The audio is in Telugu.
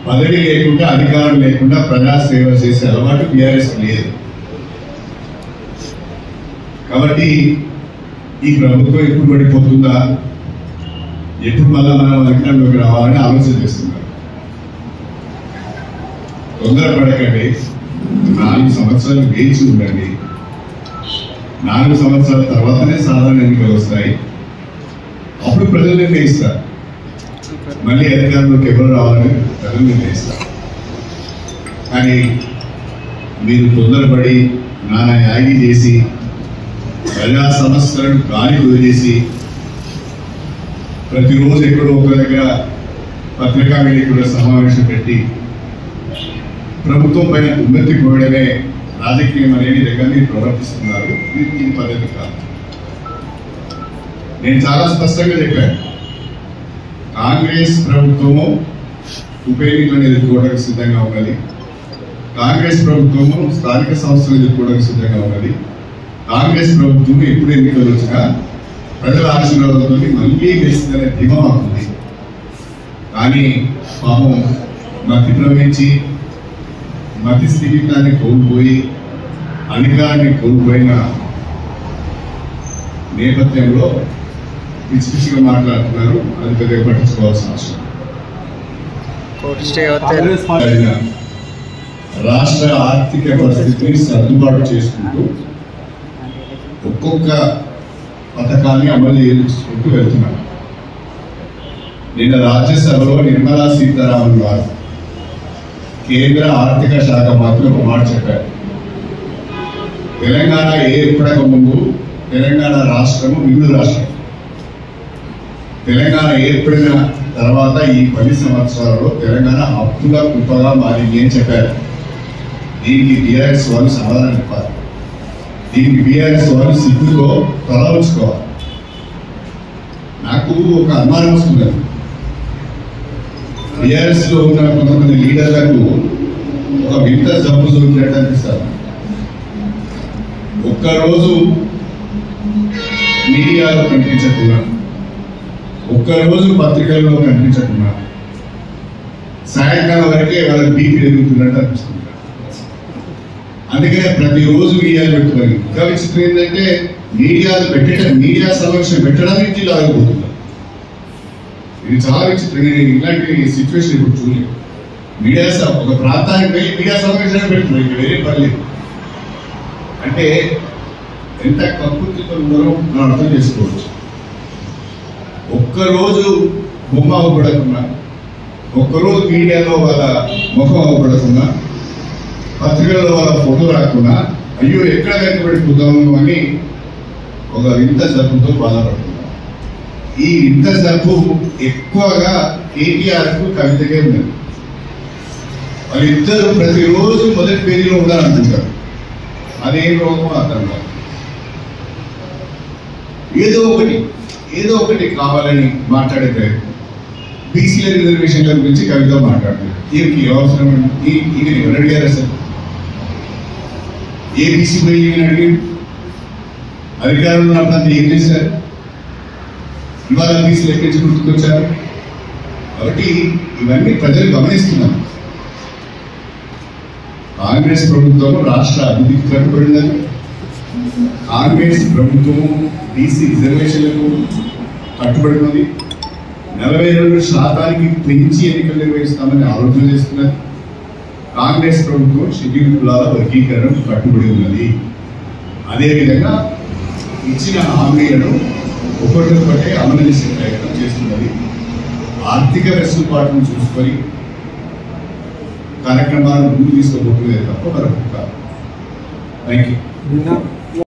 పదవి లేకుండా అధికారం లేకుండా ప్రజాసేవ చేసే అలవాటు టీఆర్ఎస్ లేదు. కాబట్టి ఈ ప్రభుత్వం ఎప్పుడు పడిపోతుందా, ఎప్పుడు మళ్ళా మనం అధికారంలోకి రావాలని ఆలోచన చేస్తున్నారు. తొందరపడకండి, 4 సంవత్సరాలు వేచి ఉండండి. 4 సంవత్సరాల తర్వాతనే సాధారణ ఎన్నికలు వస్తాయి. అప్పుడు ప్రజలు నిర్ణయిస్తారు మళ్ళీ అధికారంలోకి ఎవరు రావాలని ప్రజలు నిర్ణయిస్తారు. కానీ మీరు తొందరపడి నానా యాగి చేసి ప్రజా సమస్యలను గాలి వదిలేసి ప్రతిరోజు ఎక్కడో ఒక దగ్గర పత్రికా విలేకరుల సమావేశం పెట్టి ప్రభుత్వం పైన ఉన్నతి పోయడమే రాజకీయం అనేది దగ్గర మీరు ప్రవర్తిస్తున్నారు. ఇది పద్ధతి కాదు. నేను చాలా స్పష్టంగా చెప్పాను, కాంగ్రెస్ ప్రభుత్వము ఉప ఎన్నికలను ఎదుర్కోవడానికి సిద్ధంగా ఉన్నది. కాంగ్రెస్ ప్రభుత్వము స్థానిక సంస్థలు ఎదుర్కోవడానికి సిద్ధంగా ఉన్నది. కాంగ్రెస్ ప్రభుత్వం ఎప్పుడు ఎన్నికలు వచ్చినా ప్రజల ఆశీర్వాదంతో మళ్ళీ గెలుస్తుందనే ధీమా మాకుంది. కానీ పాపం మతి ప్రవహించి మతి స్థితిని కోల్పోయి అధికారాన్ని కోల్పోయిన నేపథ్యంలో పిచ్చి పిచ్చిగా మాట్లాడుతున్నారు. అది పెద్దగా పట్టించుకోవాల్సిన అవసరం. రాష్ట్ర ఆర్థిక పరిస్థితిని సర్దుబాటు చేసుకుంటూ ఒక్కొక్క పథకాన్ని అమలు చేసుకుంటూ వెళ్తున్నారు. నిన్న రాజ్యసభలో నిర్మలా సీతారామన్ గారు కేంద్ర ఆర్థిక శాఖ మంత్రి ఒక మాట చెప్పారు. తెలంగాణ ఏర్పడక ముందు తెలంగాణ రాష్ట్రము మిగులు రాష్ట్రం. తెలంగాణ ఏర్పడిన తర్వాత ఈ 10 సంవత్సరాల్లో తెలంగాణ అప్పుల కుప్పగా మారింది అని చెప్పారు. దీనికి టీఆర్ఎస్ వాళ్ళు సమాధానం చెప్పాలి. దీనికి టీఆర్ఎస్ వాళ్ళు సిగ్గుతో తల ఉంచుకోవాలి. నాకు ఒక అనుమానం వస్తుంది, టీఆర్ఎస్ లో ఉన్న కొంతమంది లీడర్లకు ఒక వింత జబ్బు సోకినట్టు అనిపిస్తారు. ఒక్కరోజు మీడియాలో కనిపించకుండా, ఒక్కరోజు పత్రికల్లో కనిపించకుండా సాయంకాలం వరకే వాళ్ళకి బీపీ ఎదుగుతున్నట్టు అనిపిస్తుంది. అందుకనే ప్రతిరోజు మీడియాలు పెట్టుకోవాలి. ఇంకా విచిత్రం ఏంటంటే మీడియా సమావేశం పెట్టడానికి జిల్లా ఆగిపోతున్నారు. ఇది చాలా విచిత్రం. ఇలాంటి సిచ్యువేషన్ ఇప్పుడు చూడలేదు. మీడియా ఒక ప్రాంతానికి వెళ్ళి మీడియా సమావేశాన్ని పెడుతున్నారు, ఇక్కడ వేరే పర్లేదు. అంటే ఎంత కక్కుర్తితో ఉన్నారో మనం అర్థం చేసుకోవచ్చు. ఒక్కరోజు బొమ్మ అవ్వబడకుండా, ఒక్కరోజు మీడియాలో వాళ్ళ ముఖం అవ్వబడకుండా, పత్రికల్లో వాళ్ళ ఫోటో రాకుండా అయ్యో ఎక్కడ వెనకబడిపోతాము అని ఒక వింత జబ్బుతో బాధపడుతున్నారు. ఈ వింత జబ్బు ఎక్కువగా కేటీఆర్కు కవితకే ఉన్నది. వాళ్ళిద్దరూ ప్రతిరోజు మొదటి పేజీలో ఉండాలనుకుంటారు. అదేం రోగం అర్థం కాదు. ఏదో ఒకటి కావాలని మాట్లాడే ప్రయత్నం. బీసీల రిజర్వేషన్ల గురించి కవిత మాట్లాడుతుంది. ఈయనకి అవసరం ఈయన ఎవరు అడిగారు? అసలు ఏ బీసీ పోయి ఈయన అడిగాడు? అధికారంలో ఉన్నప్పుడు ఏం చేశారు? ఇవాళ బీసీలు ఎక్కడి నుంచి గుర్తుకొచ్చారు? కాబట్టి ఇవన్నీ ప్రజలు గమనిస్తున్నారు. కాంగ్రెస్ ప్రభుత్వం రాష్ట్ర అభివృద్ధికి కట్టుబడిందని, కాంగ్రెస్ ప్రభుత్వము బీసీ రిజర్వేషన్లకు కట్టుబడినది, 42% పెంచి ఎన్నికలు నిర్వహిస్తామని ఆలోచన చేస్తున్నది. కాంగ్రెస్ ప్రభుత్వం షెడ్యూల్ కులాల వర్గీకరణకు కట్టుబడి ఉన్నది. అదేవిధంగా ఇచ్చిన హామీలను ఒకటొకటే అమలు చేసే ప్రయత్నం చేస్తున్నది. ఆర్థిక వెసులుబాటును చూసుకొని కార్యక్రమాలను ముందు తీసుకోబోతున్నదే తప్ప మరొకటి కాదు. Thank you.